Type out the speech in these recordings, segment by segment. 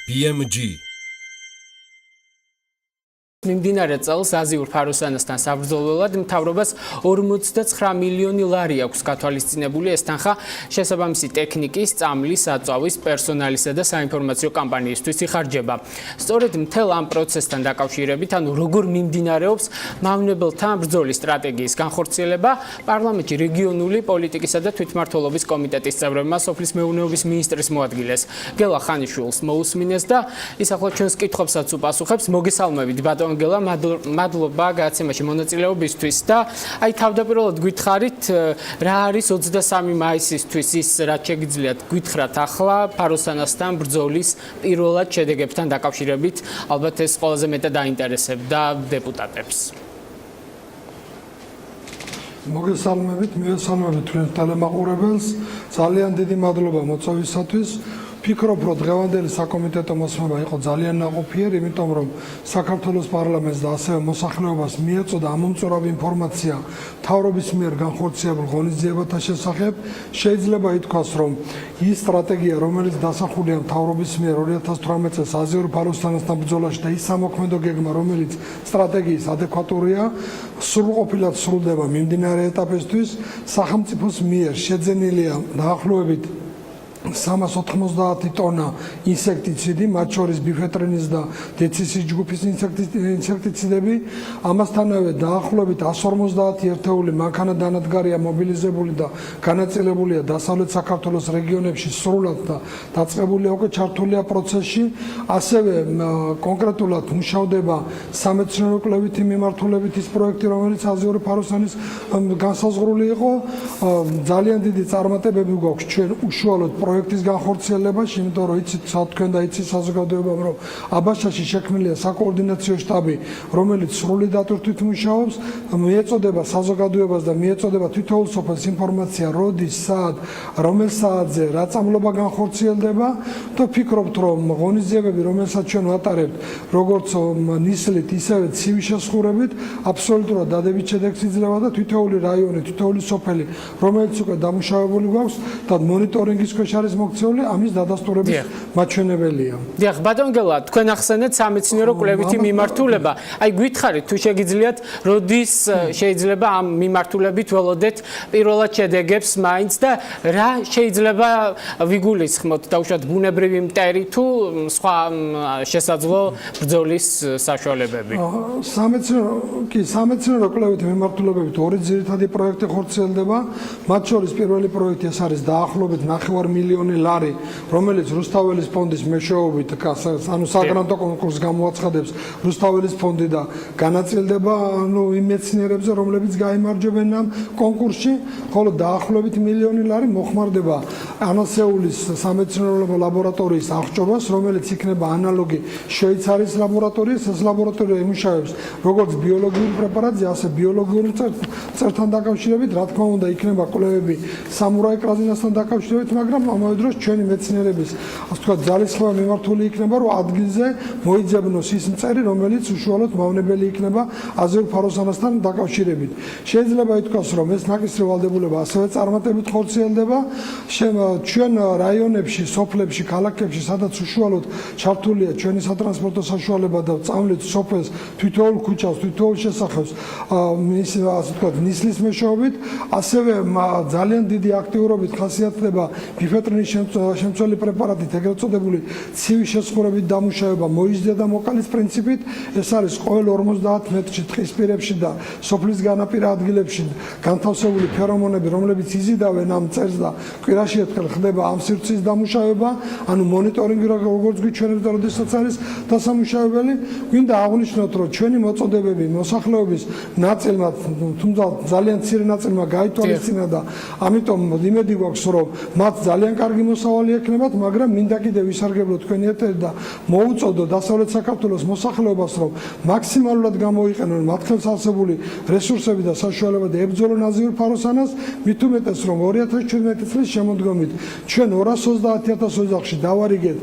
BMG მიმდინარე წელს აზიურ ფაროსანასთან საბრძოლველად მთავრობას 49 მილიონი ლარი აქვს გათვალისწინებული, ეს თანხა შესაბამისი ტექნიკის, წამლის, საწვავის, პერსონალისა და საინფორმაციო კამპანიისთვის იხარჯება. სწორედ მთელ ამ პროცესთან დაკავშირებით, ანუ როგორ მიმდინარეობს მავნებელთან ბრძოლის სტრატეგიის განხორციელება, პარლამენტში რეგიონული პოლიტიკისა და თვითმმართველობის კომიტეტის წევრებმა სოფლის მეურნეობის მინისტრის მოადგილეს გელა ხანიშვილს მოусმინეს და ის ახლა ჩვენს კითხვებსაც უპასუხებს. მოგესალმებით ბატონ გელა, მადლობა გადაცემაში მონაწილეობისთვის და აი თავდაპირველად გითხარით რა არის 23 მაისისთვის ის რაც შეგიძლიათ გითხრათ ახლა ფაროსანასთან ბრძოლის პირველად შედეგებთან დაკავშირებით, ალბათ ეს ყველაზე მეტად დაინტერესებდა დეპუტატებს. მოგესალმებით, მივესალმებით თქვენ ტელემაყურებელს, ძალიან დიდი მადლობა მოწვევისათვის. Ფიქრობ, რომ დღევანდელი საკომიტეტო მოსმენება იყო ძალიან ნაყოფიერი, იმიტომ რომ საქართველოს პარლამენტს და ასევე მოსახლეობას მიეწოდა ამომწურავი ინფორმაცია მთავრობის მიერ განხორციელებულ ღონისძიებათა შესახებ. შეიძლება ითქვას, რომ ის სტრატეგია, რომელიც დასახულია მთავრობის მიერ 2018 წელს აზიურ ფაროსანასთან ბრძოლაში და ის სამოქმედო გეგმა, რომელიც სტრატეგიის ადეკვატურია, სრულყოფილად სრულდება მიმდინარე ეტაპისთვის. სახელმწიფოს მიერ შეძენილია დაახლოებით 390 ტონა ინსექტიციდი, მათ შორის ბიფეტრინის და დეცისის ჯგუფის ინსექტიციდები. ამასთანავე დაახლოებით 150 ერთეული მანქანა-დანადგარია მობილიზებული და განაწილებულია დასავლეთ საქართველოს რეგიონებში სრულად და დაწყებულია უკვე ჩართულია პროცესში. ასევე კონკრეტულად მუშავდება სამეცნიერო-კვლევითი მიმართულებით ის პროექტი, რომელიც აზიური ფაროსანის განსაზღვრული იყო. ძალიან დიდი წარმატებები გვაქვს ჩვენ უშუალოდ პროექტის განხორციელებაში, იმიტომ რომ იცით თქვენ და იცით საზოგადოებამ, რომ აბაშაში შექმნილია საკოორდინაციო შტაბი, რომელიც სრული დატვირთვით მუშაობს, მიეწოდება საზოგადოებას და მიეწოდება თითოეულ სოფელს ინფორმაცია, როდის, სად, რომელ საათზე, რა წამლობა განხორციელდება და ვფიქრობთ, რომ ღონისძიებები, რომელსაც ჩვენ ვატარებთ, როგორც ნისლით, ისევე ცივი შესხურებით, აბსოლუტურად დადებით შედეგს იძლევა და თითოეული რაიონი, თითოეული სოფელი, რომელიც უკვე დამუშავებული გვაქვს და მონიტორინგის ქვეშ არის მოქცეული, ამის დადასტურების მაჩვენებელია. დიახ, ბატონ გელა, თქვენ ახსენეთ სამეცნიერო-კვლევითი მიმართულება. აი გითხარით, თუ შეგიძლიათ, როდის შეიძლება ამ მიმართულებით ველოდეთ პირველად შედეგებს მაინც და რა შეიძლება ვიგულისხმოთ, დაუშვათ ბუნებრივი მტერი თუ სხვა შესაძლო ბრძოლის საშუალებები. სამეცნიერო-კვლევითი მიმართულებებით ორი ძირითადი პროექტი ხორციელდება. მათ შორის პირველი პროექტი ეს არის დაახლოებით 9 მილიონი ლარი, რომელიც რუსთაველის ფონდის მეშვეობით, ანუ საგრანტო კონკურსს გამოაცხადებს რუსთაველის ფონდი და განაწილდება იმ მეცნიერებზე, რომლებიც გაიმარჯვებენ ამ კონკურსში, ხოლო დაახლოებით მილიონი ლარი მოხმარდება ანასეულის სამეცნიერო ლაბორატორიის აღჭურვას, რომელიც იქნება ანალოგი შვეიცარიის ლაბორატორიის. ეს ლაბორატორია იმუშავებს როგორც ბიოლოგიურ პრეპარატზე, ასე ბიოლოგიური წერთან დაკავშირებით, რა თქმა უნდა, იქნება კვლევები სამურაი კრაზინასთან დაკავშირებით, მაგრამ ამავე დროს ჩვენი მეცნიერების, ასე ვთქვათ, ძალისხმევა მიმართული იქნება, რომ ადგილზე მოიძებნოს ის მწერი, რომელიც უშუალოდ მავნებელი იქნება აზიურ ფაროსანასთან დაკავშირებით. შეიძლება ითქვას, რომ ეს ნაკისრი ვალდებულება ასევე წარმატებით ხორციელდება. ჩვენ რაიონებში, სოფლებში, ქალაქებში, სადაც უშუალოდ ჩართულია ჩვენი სატრანსპორტო საშუალება და წამლით სოფელს, თითოეულ ქუჩას, თითოეულ შესახებს, ასე ვთქვათ, ნისლის მეშვეობით, ასევე ძალიან დიდი აქტიურობით ხასიათდება ბიფეტრინის შემცველი პრეპარატით, ეგრეთ წოდებული ცივი შესხურებით დამუშავება მოიზრდა და მოკალის პრინციპით. ეს არის ყოველ 50 მეტრში ტყისპირებში და სოფლის განაპირა ადგილებში განთავსებული ფერომონები, რომლებიც იზიდავენ ამ წერს და კვირაში ერთხელ ხდება ამ სივრცის დამუშავება, ანუ მონიტორინგი როგორც გვიჩვენებს და როდესაც არის დასამუშავებელი. გვინდა აღვნიშნოთ, რომ ჩვენი მოწოდებები მოსახლეობის ნაწილმა, თუმცა ძალიან მცირე ნაწილმა გაითვალისწინა და ამიტომ იმედი გვაქვს, რომ მათ ძალიან კარგი მოსავალი ექნებათ, მაგრამ მინდა კიდევ ვისარგებლო თქვენი ეთერი და მოუწოდო დასავლეთ საქართველოს მოსახლეობას, რომ მაქსიმალურად გამოიყენონ მათ ხელს არსებული რესურსები და საშუალება და ებრძოლონ აზიურ ფაროსანას, მით უმეტეს, რომ 2017 წლის შემოდგომით ჩვენ 230,000 ოჯახში დავარიგეთ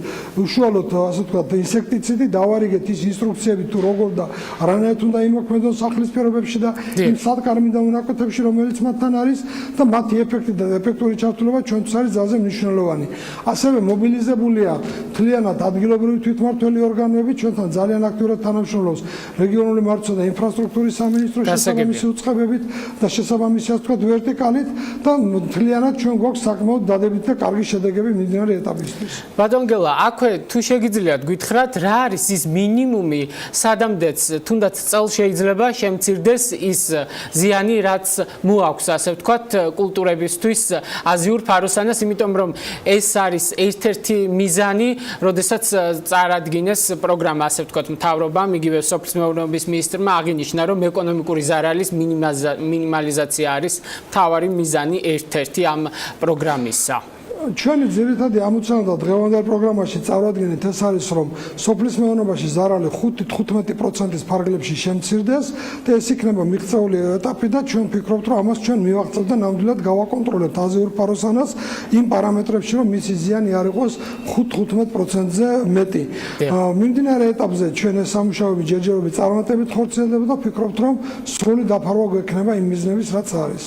უშუალოდ, ასე ვთქვათ, ინსექტიციდი, დავარიგეთ ის ინსტრუქციები თუ როგორ და რანაირად უნდა იმოქმედონ სახლის ფერობებში და იმ სადგარმი და უნაკვეთებში, რომელიც მათთან არის და მათი ეფექტი და ეფექტური ჩართულობა ჩვენთვის არის ძალზე მნიშვნელოვანი. ასევე მობილიზებულია მთლიანად ადგილობრივი თვითმმართველი ორგანოები ჩვენთან ძალიან აქტიურად თანამშრომლობს რეგიონული მარცვლა და ინფრასტრუქტურის სამინისტროს შესაბამისი უწყებებით და შესაბამისი ასე ვთქვათ ვერტიკალით და მთლიანად ჩვენ გვაქვს საკმაოდ დადებითი და კარგი შედეგები მიმდინარე ეტაპისთვის. ბატონ გელა, აქვე თუ შეგიძლიათ გითხრათ, რა არის ის მინიმუმი, სადამდეც თუნდაც წელს შეიძლება შემცირდეს ის ზიანი, რაც მოაქვს, ასე ვთქვათ, კულტურებისთვის აზიურ ფაროსანას, იმიტომ რომ ეს არის ერთ-ერთი მიზანი, როდესაც წარადგინეს პროგრამა, ასე ვთქვათ, მთავრობამ, იგივე სოფლის მეურნეობის მინისტრმა აღინიშნა, რომ ეკონომიკური ზარალის მინიმალიზაცია არის მთავარი მიზანი ერთ-ერთი ამ პროგრამისა. ჩვენი ძირითადი ამოცანა და დღევანდელ პროგრამაში წარვადგენთ ეს არის რომ სოფლის მეურნეობაში ზარალი 5-15%-ის ფარგლებში შემცირდეს და ეს იქნება მიღწეული ეტაპი და ჩვენ ვფიქრობთ რომ ამას ჩვენ მივაღწევთ და ნამდვილად გავაკონტროლებთ აზიურ ფაროსანას იმ პარამეტრებში რომ მისი ზიანი არ იყოს 5-15%-ზე მეტი. მიმდინარე ეტაპზე ჩვენ ეს სამუშაოები ჯერჯერობით წარმატებით ხორციელდება და ვფიქრობთ რომ სრული დაფარვა გვექნება იმ მიზნების რაც არის.